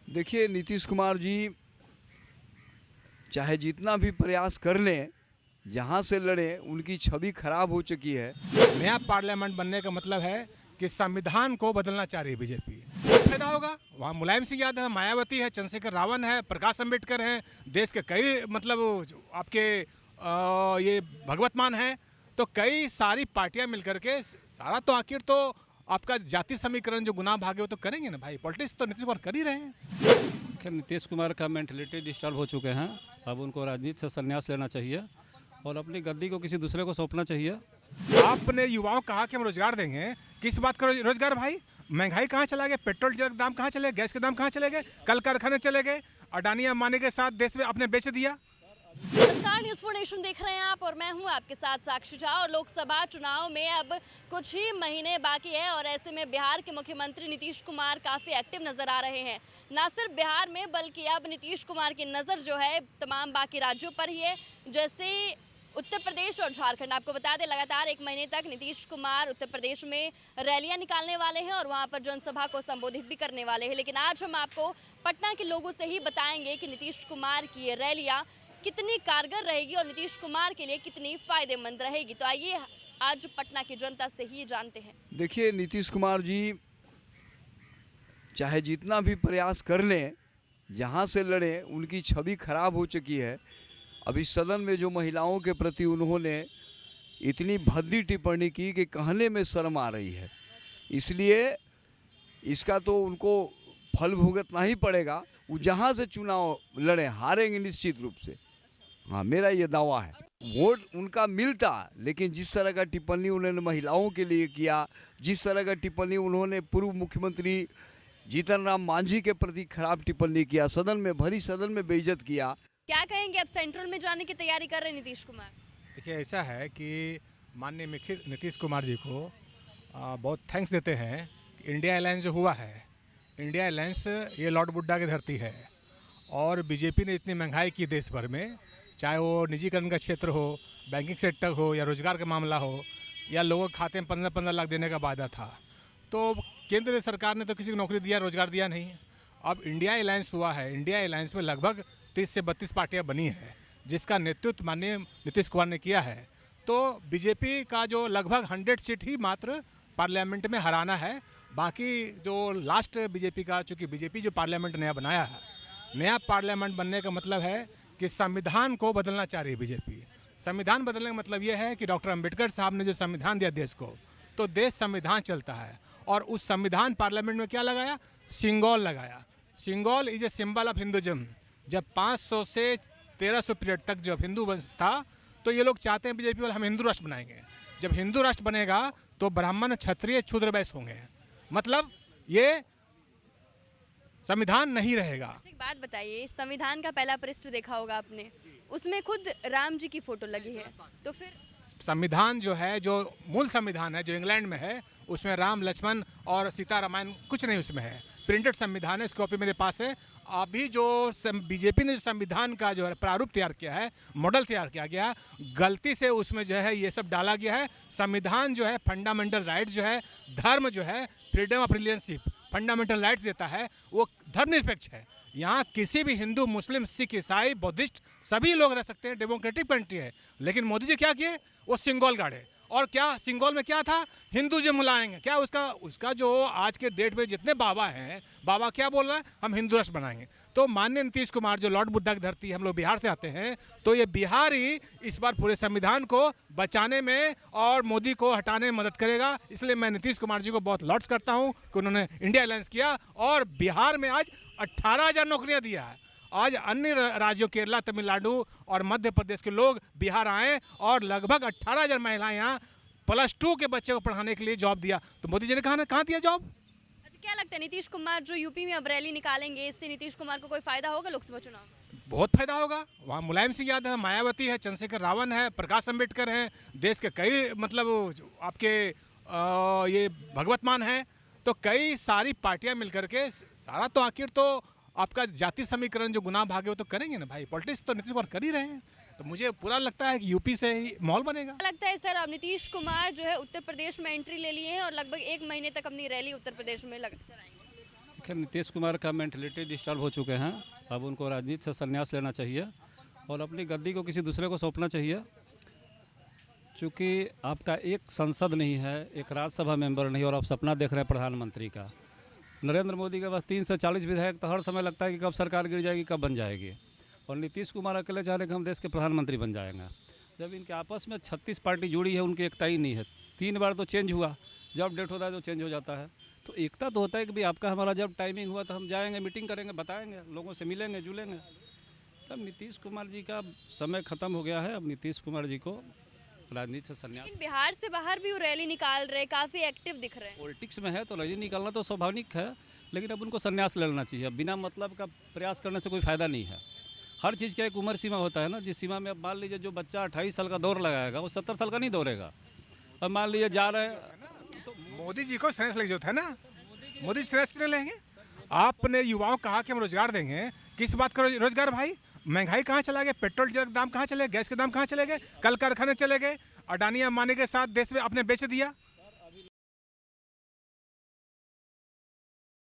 देखिए, नीतीश कुमार जी चाहे जितना भी प्रयास कर लें, जहाँ से लड़ें उनकी छवि खराब हो चुकी है। नया पार्लियामेंट बनने का मतलब है कि संविधान को बदलना चाह रही है बीजेपी। फायदा होगा। वहाँ मुलायम सिंह यादव है, मायावती है, चंद्रशेखर रावण है, प्रकाश अम्बेडकर हैं, देश के कई आपके ये भगवत मान हैं। तो कई सारी पार्टियां मिलकर के सारा तो आखिर तो आपका जाति समीकरण जो गुनाह भागे वो तो करेंगे ना भाई। पॉलिटिक्स तो नीतीश कुमार कर ही रहे हैं। खैर, नीतीश कुमार का मेंटलिटी डिस्टर्ब हो चुके हैं। अब उनको राजनीति से संन्यास लेना चाहिए और अपनी गद्दी को किसी दूसरे को सौंपना चाहिए। आपने युवाओं कहा कि हम रोजगार देंगे। किस बात का रोजगार भाई? महंगाई कहाँ चला गया? पेट्रोल डीजल के दाम कहाँ चले गए? गैस के दाम कहाँ चले गए? कल कारखाने चले गए, अडानी अंबानी के साथ देश में अपने बेच दिया। नमस्कार, न्यूज़ फॉर नेशन देख रहे हैं आप और मैं हूं आपके साथ साक्षी झा। और लोकसभा चुनाव में अब कुछ ही महीने बाकी है और ऐसे में बिहार के मुख्यमंत्री नीतीश कुमार काफ़ी एक्टिव नजर आ रहे हैं। ना सिर्फ बिहार में बल्कि अब नीतीश कुमार की नज़र जो है तमाम बाकी राज्यों पर ही है, जैसे उत्तर प्रदेश और झारखंड। आपको बता दें, लगातार एक महीने तक नीतीश कुमार उत्तर प्रदेश में रैलियां निकालने वाले हैं और वहां पर जनसभा को संबोधित भी करने वाले हैं। लेकिन आज हम आपको पटना के लोगों से ही बताएंगे कि नीतीश कुमार की ये रैलियां कितनी कारगर रहेगी और नीतीश कुमार के लिए कितनी फायदेमंद रहेगी। तो आइए आज पटना की जनता से ही जानते हैं। देखिए, नीतीश कुमार जी चाहे जितना भी प्रयास कर लें, जहाँ से लड़ें उनकी छवि खराब हो चुकी है। अभी सदन में जो महिलाओं के प्रति उन्होंने इतनी भद्दी टिप्पणी की कि कहने में शर्म आ रही है। इसलिए इसका तो उनको फल भुगतना ही पड़ेगा। वो जहाँ से चुनाव लड़े हारेंगे निश्चित रूप से। हाँ, मेरा ये दावा है। वोट उनका मिलता, लेकिन जिस तरह का टिप्पणी उन्होंने महिलाओं के लिए किया, जिस तरह का टिप्पणी उन्होंने पूर्व मुख्यमंत्री जीतन राम मांझी के प्रति खराब टिप्पणी किया, सदन में भरी सदन में बेइज्जत किया। क्या कहेंगे, अब सेंट्रल में जाने की तैयारी कर रहे हैं नीतीश कुमार? देखिए, ऐसा है कि माननीय नीतीश कुमार जी को बहुत थैंक्स देते हैं कि इंडिया अलायंस जो हुआ है, इंडिया अलायंस ये लॉर्ड बुड्ढा की धरती है। और बीजेपी ने इतनी महंगाई की देश भर में, चाहे वो निजीकरण का क्षेत्र हो, बैंकिंग सेक्टर हो या रोजगार का मामला हो या लोगों के खाते में 15-15 लाख देने का वादा था। तो केंद्र सरकार ने तो किसी को नौकरी दिया, रोजगार दिया नहीं। अब इंडिया अलायंस हुआ है। इंडिया अलायंस में लगभग 30 से 32 पार्टियां बनी है, जिसका नेतृत्व माननीय नीतीश कुमार ने किया है। तो बीजेपी का जो लगभग 100 सीट ही मात्र पार्लियामेंट में हराना है। बाकी जो लास्ट बीजेपी का, चूँकि बीजेपी जो पार्लियामेंट नया बनाया है, नया पार्लियामेंट बनने का मतलब है कि संविधान को बदलना चाह रही है बीजेपी। संविधान बदलने का मतलब ये है कि डॉक्टर अंबेडकर साहब ने जो संविधान दिया देश को, तो देश संविधान चलता है। और उस संविधान पार्लियामेंट में क्या लगाया? सिंगल लगाया। Single is a symbol of Hinduism. जब 500 से 1300 पीरियड तक जब हिंदू वंश था, तो ये लोग चाहते हैं बीजेपी वाले हम हिंदू राष्ट्र बनाएंगे। जब हिंदू राष्ट्र बनेगा तो ब्राह्मण, क्षत्रिय, शूद्र, वैश्य होंगे। मतलब ये संविधान नहीं रहेगा। एक बात बताइए, संविधान का पहला पृष्ठ देखा होगा आपने, उसमें खुद राम जी की फोटो लगी है। तो फिर संविधान जो है, जो मूल संविधान है जो इंग्लैंड में है, उसमें राम, लक्ष्मण और सीता रामायण कुछ नहीं उसमें है। प्रिंटेड संविधान है, इसकी कॉपी मेरे पास है। अभी जो बीजेपी ने जो संविधान का जो है प्रारूप तैयार किया है, मॉडल तैयार किया गया, गलती से उसमें जो है ये सब डाला गया है। संविधान जो है फंडामेंटल राइट्स जो है, धर्म जो है, फ्रीडम ऑफ रिलीजनशिप फंडामेंटल राइट्स देता है, वो धर्मनिरपेक्ष है। यहाँ किसी भी हिंदू, मुस्लिम, सिख, ईसाई, बौद्धिस्ट सभी लोग रह सकते हैं। डेमोक्रेटिक कंट्री है। लेकिन मोदी जी क्या किए? वो सिंगल गाड़े। और क्या सिंगल में क्या था? हिंदुज़म लाएंगे। क्या उसका जो आज के डेट में जितने बाबा हैं, बाबा क्या बोल रहा है? हम हिंदू राष्ट्र बनाएंगे। तो माननीय नीतीश कुमार जो लॉर्ड बुद्धा की धरती, हम लोग बिहार से आते हैं, तो ये बिहार ही इस बार पूरे संविधान को बचाने में और मोदी को हटाने में मदद करेगा। इसलिए मैं नीतीश कुमार जी को बहुत लॉट्स करता हूँ कि उन्होंने इंडिया अलायंस किया और बिहार में आज 18,000 नौकरियाँ दिया है। आज अन्य राज्यों, केरला, तमिलनाडु और मध्य प्रदेश के लोग बिहार आए और लगभग 18,000 महिलाएं यहाँ +2 के बच्चे को पढ़ाने के लिए जॉब दिया। तो मोदी जी ने कहाँ दिया जॉब? अच्छा, क्या लगता है नीतीश कुमार जो यूपी में अब रैली निकालेंगे, इससे नीतीश कुमार को कोई फायदा होगा लोकसभा चुनाव में? बहुत फायदा होगा। वहाँ मुलायम सिंह यादव है, मायावती है, चंद्रशेखर रावण है, प्रकाश अम्बेडकर हैं, देश के कई आपके ये भगवत मान हैं। तो कई सारी पार्टियां मिलकर के सारा तो आखिर तो आपका जाति समीकरण जो गुनाह भागे वो तो करेंगे ना भाई। पॉलिटिक्स तो नीतीश कुमार कर ही रहे हैं। तो मुझे पूरा लगता है कि यूपी से ही माहौल बनेगा। क्या लगता है सर, अब नीतीश कुमार जो है उत्तर प्रदेश में एंट्री ले लिए हैं और लगभग एक महीने तक अपनी रैली उत्तर प्रदेश में चलाएंगे? देखिए, नीतीश कुमार का मेंटलिटी डिस्टर्ब हो चुके हैं। अब उनको राजनीति से संन्यास लेना चाहिए और अपनी गद्दी को किसी दूसरे को सौंपना चाहिए। क्योंकि आपका एक संसद नहीं है, एक राज्यसभा मेंबर नहीं, और आप सपना देख रहे हैं प्रधानमंत्री का। नरेंद्र मोदी के पास 340 विधायक, तो हर समय लगता है कि कब सरकार गिर जाएगी, कब बन जाएगी। और नीतीश कुमार अकेले चाह रहे कि हम देश के प्रधानमंत्री बन जाएंगे। जब इनके आपस में 36 पार्टी जुड़ी है, उनकी एकता ही नहीं है। 3 बार तो चेंज हुआ, जब अपडेट होता है तो चेंज हो जाता है। तो एकता तो होता है कि भाई आपका हमारा जब टाइमिंग हुआ तो हम जाएंगे, मीटिंग करेंगे, बताएंगे, लोगों से मिलेंगे जुलेंगे। तब नीतीश कुमार जी का समय ख़त्म हो गया है। अब नीतीश कुमार जी को राजनीति से संन्यास। लेकिन बिहार से बाहर भी वो रैली निकाल रहे, काफी एक्टिव दिख रहे हैं। पॉलिटिक्स में है तो रैली निकालना तो स्वाभाविक है, लेकिन अब उनको संन्यास ले लेना चाहिए। अब बिना मतलब का प्रयास करने से कोई फ़ायदा नहीं है। हर चीज़ का एक उम्र सीमा होता है ना, जिस सीमा में अब मान लीजिए जो बच्चा 28 साल का दौड़ लगाएगा वो 70 साल का नहीं दौड़ेगा। अब मान लीजिए जा रहे हैं तो मोदी जी को संन्यास लेके जो था ना, मोदी जी संन्यास क्यों लेंगे? आपने युवाओं को कहा कि हम रोजगार देंगे, किस बात का रोजगार भाई? महंगाई कहाँ चला गया? पेट्रोल के दाम कहाँ चले गए? गैस के दाम कहाँ चले गए? कल कारखाने चले गए, अडानी अंबानी के साथ देश में आपने बेच दिया।